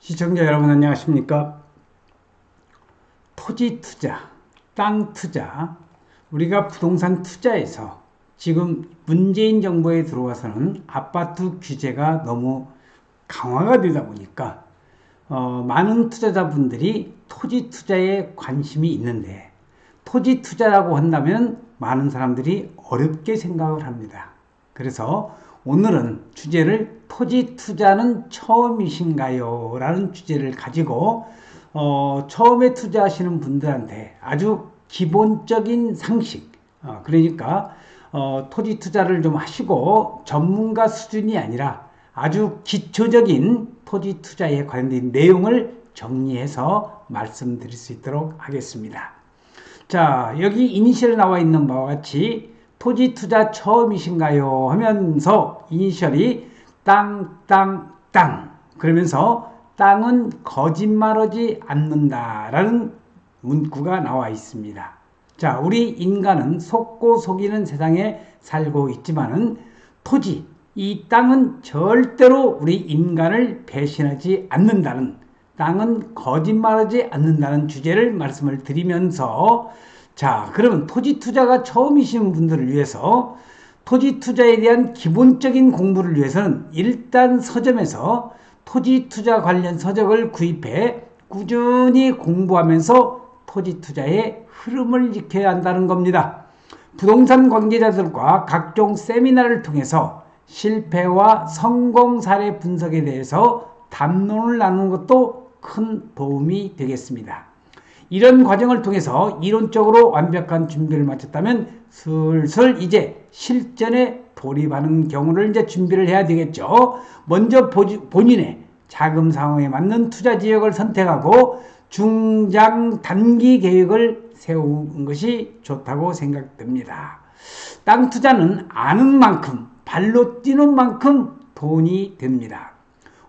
시청자 여러분 안녕하십니까? 토지 투자, 땅 투자, 우리가 부동산 투자에서 지금 문재인 정부에 들어와서는 아파트 규제가 너무 강화가 되다 보니까 많은 투자자분들이 토지 투자에 관심이 있는데 토지 투자라고 한다면 많은 사람들이 어렵게 생각을 합니다. 그래서 오늘은 주제를 토지 투자는 처음이신가요? 라는 주제를 가지고 처음에 투자하시는 분들한테 아주 기본적인 상식, 그러니까 토지 투자를 좀 하시고 전문가 수준이 아니라 아주 기초적인 토지 투자에 관련된 내용을 정리해서 말씀드릴 수 있도록 하겠습니다. 자, 여기 이니셜에 나와 있는 바와 같이 토지 투자 처음이신가요? 하면서 이니셜이 땅, 그러면서 땅은 거짓말하지 않는다라는 문구가 나와 있습니다. 자, 우리 인간은 속고 속이는 세상에 살고 있지만은 토지, 이 땅은 절대로 우리 인간을 배신하지 않는다는, 땅은 거짓말하지 않는다는 주제를 말씀을 드리면서, 자, 그러면 토지 투자가 처음이신 분들을 위해서 토지 투자에 대한 기본적인 공부를 위해서는 일단 서점에서 토지 투자 관련 서적을 구입해 꾸준히 공부하면서 토지 투자의 흐름을 익혀야 한다는 겁니다. 부동산 관계자들과 각종 세미나를 통해서 실패와 성공 사례 분석에 대해서 담론을 나누는 것도 큰 도움이 되겠습니다. 이런 과정을 통해서 이론적으로 완벽한 준비를 마쳤다면 슬슬 이제 실전에 돌입하는 경우를 이제 준비를 해야 되겠죠. 먼저 본인의 자금 상황에 맞는 투자 지역을 선택하고 중장 단기 계획을 세우는 것이 좋다고 생각됩니다. 땅 투자는 아는 만큼 발로 뛰는 만큼 돈이 됩니다.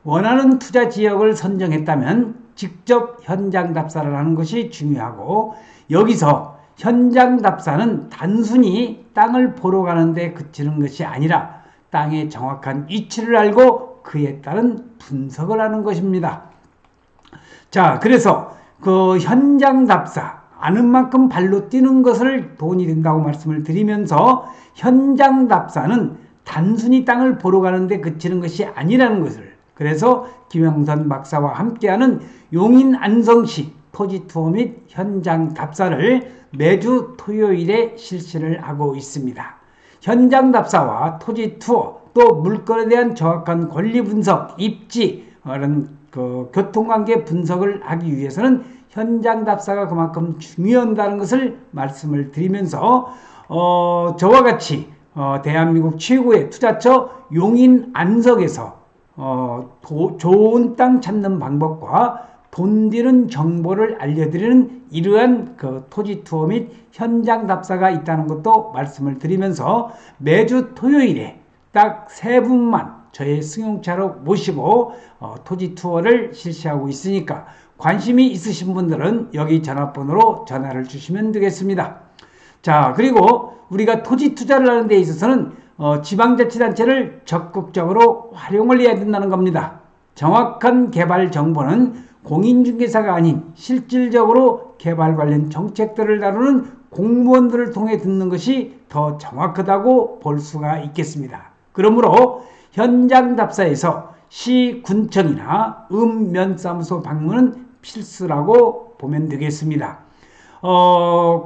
원하는 투자 지역을 선정했다면 직접 현장 답사를 하는 것이 중요하고, 여기서 현장 답사는 단순히 땅을 보러 가는데 그치는 것이 아니라 땅의 정확한 위치를 알고 그에 따른 분석을 하는 것입니다. 자, 그래서 그 현장 답사, 아는 만큼 발로 뛰는 것을 돈이 된다고 말씀을 드리면서 현장 답사는 단순히 땅을 보러 가는데 그치는 것이 아니라는 것을, 그래서 김영선 박사와 함께하는 용인 안성시 토지 투어 및 현장 답사를 매주 토요일에 실시를 하고 있습니다. 현장 답사와 토지 투어, 또 물건에 대한 정확한 권리 분석, 입지, 이런 교통관계 분석을 하기 위해서는 현장 답사가 그만큼 중요하다는 것을 말씀을 드리면서 저와 같이 대한민국 최고의 투자처 용인 안성에서 좋은 땅 찾는 방법과 돈 드는 정보를 알려드리는 이러한 토지 투어 및 현장 답사가 있다는 것도 말씀을 드리면서 매주 토요일에 딱 3분만 저의 승용차로 모시고 토지 투어를 실시하고 있으니까 관심이 있으신 분들은 여기 전화번호로 전화를 주시면 되겠습니다. 자, 그리고 우리가 토지 투자를 하는 데 있어서는 지방자치단체를 적극적으로 활용을 해야 된다는 겁니다. 정확한 개발 정보는 공인중개사가 아닌 실질적으로 개발 관련 정책들을 다루는 공무원들을 통해 듣는 것이 더 정확하다고 볼 수가 있겠습니다. 그러므로 현장 답사에서 시, 군청이나 면사무소 방문은 필수라고 보면 되겠습니다.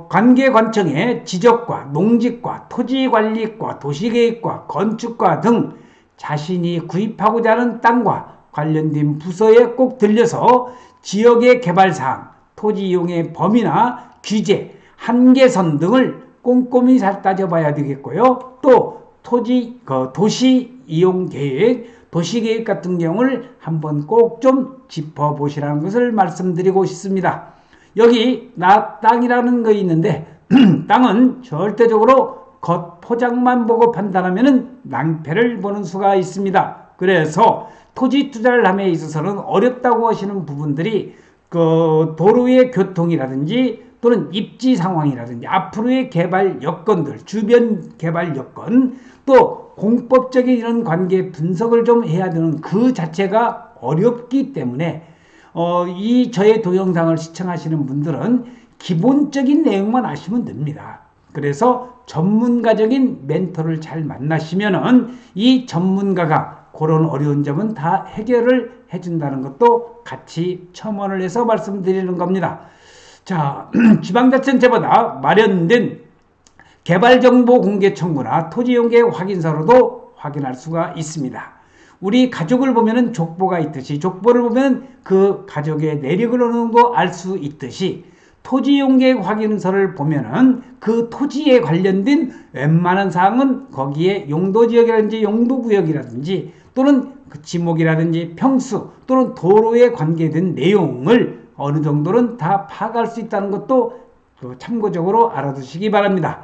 관계관청의 지적과 농지과 토지관리과 도시계획과 건축과 등 자신이 구입하고자 하는 땅과 관련된 부서에 꼭 들려서 지역의 개발사항, 토지 이용의 범위나 규제, 한계선 등을 꼼꼼히 잘 따져봐야 되겠고요. 또 도시 이용 계획, 도시계획 같은 경우를 한번 꼭 좀 짚어보시라는 것을 말씀드리고 싶습니다. 여기 나 땅이라는 거 있는데 땅은 절대적으로 겉 포장만 보고 판단하면 낭패를 보는 수가 있습니다. 그래서 토지 투자를 함에 있어서는 어렵다고 하시는 부분들이 도로의 교통이라든지 또는 입지 상황이라든지 앞으로의 개발 여건들, 주변 개발 여건, 또 공법적인 이런 관계 분석을 좀 해야 되는 그 자체가 어렵기 때문에 이 저의 동영상을 시청하시는 분들은 기본적인 내용만 아시면 됩니다. 그래서 전문가적인 멘토를 잘 만나시면은 이 전문가가 그런 어려운 점은 다 해결을 해준다는 것도 같이 첨언을 해서 말씀드리는 겁니다. 자, 지방자치단체마다 마련된 개발정보 공개 청구나 토지용계 확인서로도 확인할 수가 있습니다. 우리 가족을 보면은 족보가 있듯이, 족보를 보면 그 가족의 내력을 어느 정도 알 수 있듯이, 토지용계 확인서를 보면은 그 토지에 관련된 웬만한 사항은 거기에 용도지역이라든지 용도구역이라든지 또는 그 지목이라든지 평수 또는 도로에 관계된 내용을 어느 정도는 다 파악할 수 있다는 것도 참고적으로 알아두시기 바랍니다.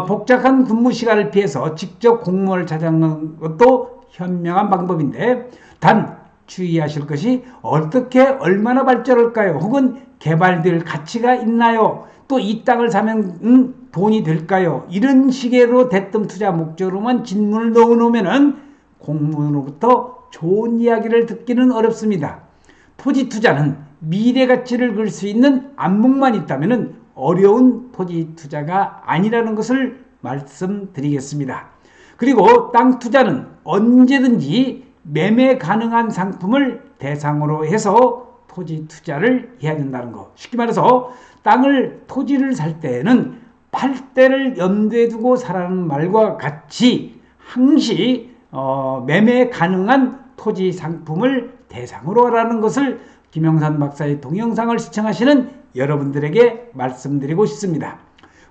복잡한 근무 시간을 피해서 직접 공무원을 찾아가는 것도 현명한 방법인데, 단 주의하실 것이 어떻게 얼마나 발전할까요? 혹은 개발될 가치가 있나요? 또 이 땅을 사면 돈이 될까요? 이런 식으로 대뜸 투자 목적으로만 질문을 넣어놓으면 공무원으로부터 좋은 이야기를 듣기는 어렵습니다. 토지 투자는 미래 가치를 그릴 수 있는 안목만 있다면 어려운 토지 투자가 아니라는 것을 말씀드리겠습니다. 그리고 땅 투자는 언제든지 매매 가능한 상품을 대상으로 해서 토지 투자를 해야 된다는 것. 쉽게 말해서 토지를 살 때는 팔 때를 염두에 두고 사라는 말과 같이 항시 매매 가능한 토지 상품을 대상으로 하라는 것을 김영산 박사의 동영상을 시청하시는 여러분들에게 말씀드리고 싶습니다.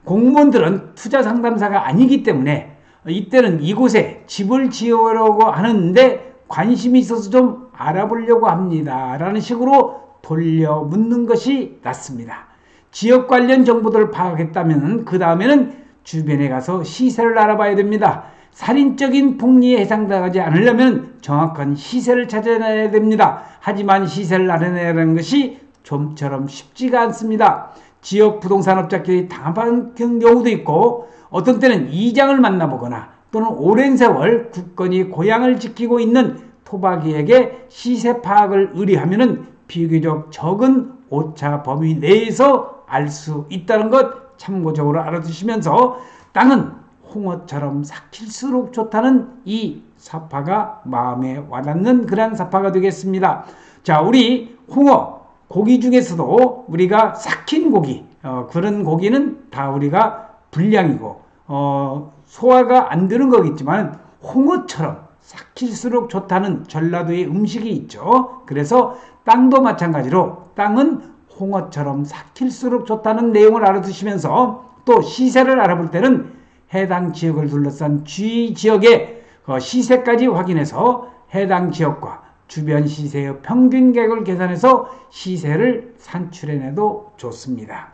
공무원들은 투자 상담사가 아니기 때문에 이때는 이곳에 집을 지으려고 하는데 관심이 있어서 좀 알아보려고 합니다 라는 식으로 돌려 묻는 것이 낫습니다. 지역 관련 정보들을 파악했다면 그 다음에는 주변에 가서 시세를 알아봐야 됩니다. 살인적인 폭리에 해당하지 않으려면 정확한 시세를 찾아내야 됩니다. 하지만 시세를 알아내는 것이 좀처럼 쉽지가 않습니다. 지역 부동산업자끼리 당합한 경우도 있고, 어떤 때는 이장을 만나보거나 또는 오랜 세월 굳건히 고향을 지키고 있는 토박이에게 시세 파악을 의뢰하면 비교적 적은 오차 범위 내에서 알 수 있다는 것 참고적으로 알아두시면서, 땅은 홍어처럼 삭힐수록 좋다는 이 사파가 마음에 와닿는 그런 사파가 되겠습니다. 자, 우리 홍어 고기 중에서도 우리가 삭힌 고기, 그런 고기는 다 우리가 불량이고 소화가 안 되는 거겠지만 홍어처럼 삭힐수록 좋다는 전라도의 음식이 있죠. 그래서 땅도 마찬가지로 땅은 홍어처럼 삭힐수록 좋다는 내용을 알아두시면서, 또 시세를 알아볼 때는 해당 지역을 둘러싼 주위 지역의 시세까지 확인해서 해당 지역과 주변 시세의 평균 가격을 계산해서 시세를 산출해내도 좋습니다.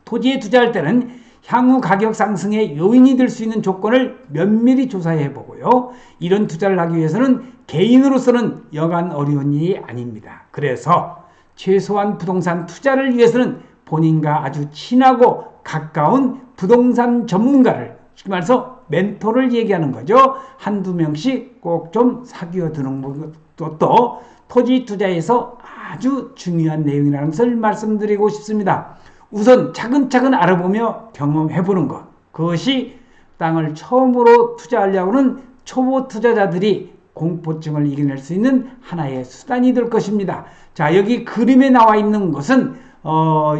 토지에 투자할 때는 향후 가격 상승의 요인이 될 수 있는 조건을 면밀히 조사해 보고요. 이런 투자를 하기 위해서는 개인으로서는 여간 어려운 일이 아닙니다. 그래서 최소한 부동산 투자를 위해서는 본인과 아주 친하고 가까운 부동산 전문가를, 쉽게 말해서 멘토를 얘기하는 거죠. 한두 명씩 꼭 좀 사귀어 두는 것도 또 토지 투자에서 아주 중요한 내용이라는 것을 말씀드리고 싶습니다. 우선 차근차근 알아보며 경험해보는 것, 그것이 땅을 처음으로 투자하려고는 초보 투자자들이 공포증을 이겨낼 수 있는 하나의 수단이 될 것입니다. 자, 여기 그림에 나와 있는 것은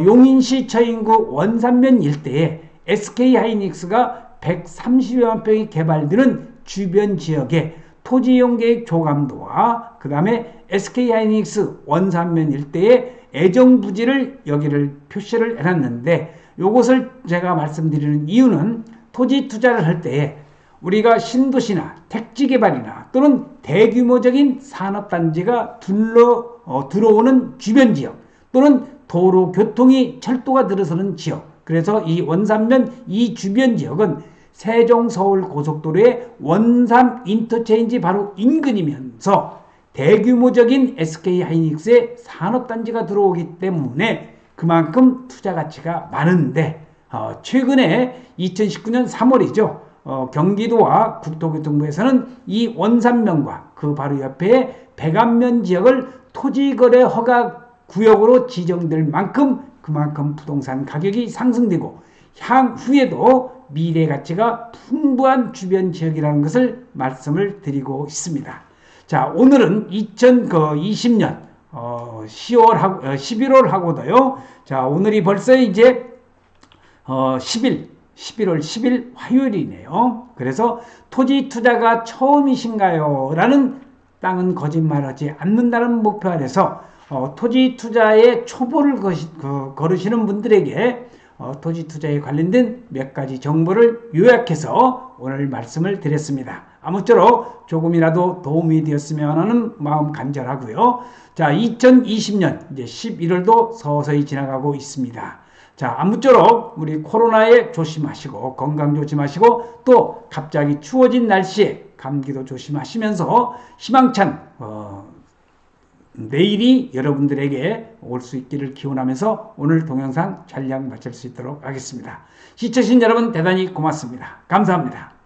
용인시 처인구 원산면 일대에 SK하이닉스가 130여만 평이 개발되는 주변 지역의 토지이용계획 조감도와 그 다음에 SK하이닉스 원산면 일대의 애정부지를 여기를 표시를 해놨는데, 이것을 제가 말씀드리는 이유는 토지 투자를 할 때에 우리가 신도시나 택지개발이나 또는 대규모적인 산업단지가 들어오는 주변 지역 또는 도로, 교통이, 철도가 들어서는 지역, 그래서 이 원산면 이 주변 지역은 세종 서울 고속도로의 원산 인터체인지 바로 인근이면서 대규모적인 SK하이닉스의 산업단지가 들어오기 때문에 그만큼 투자 가치가 많은데, 최근에 2019년 3월이죠. 경기도와 국토교통부에서는 이 원산면과 그 바로 옆에 백안면 지역을 토지거래 허가 구역으로 지정될 만큼 그만큼 부동산 가격이 상승되고 향후에도 미래 가치가 풍부한 주변 지역이라는 것을 말씀을 드리고 있습니다. 자, 오늘은 2020년 11월 하고도요. 자, 오늘이 벌써 이제 11월 10일 화요일이네요. 그래서 토지 투자가 처음이신가요? 라는 땅은 거짓말하지 않는다는 목표 아래서 토지 투자에 초보를 걸으시는 분들에게 토지 투자에 관련된 몇 가지 정보를 요약해서 오늘 말씀을 드렸습니다. 아무쪼록 조금이라도 도움이 되었으면 하는 마음 간절하고요. 자, 2020년 이제 11월도 서서히 지나가고 있습니다. 자, 아무쪼록 우리 코로나에 조심하시고 건강 조심하시고 또 갑자기 추워진 날씨에 감기도 조심하시면서 희망찬 내일이 여러분들에게 올 수 있기를 기원하면서 오늘 동영상 촬영 마칠 수 있도록 하겠습니다. 시청해주신 여러분 대단히 고맙습니다. 감사합니다.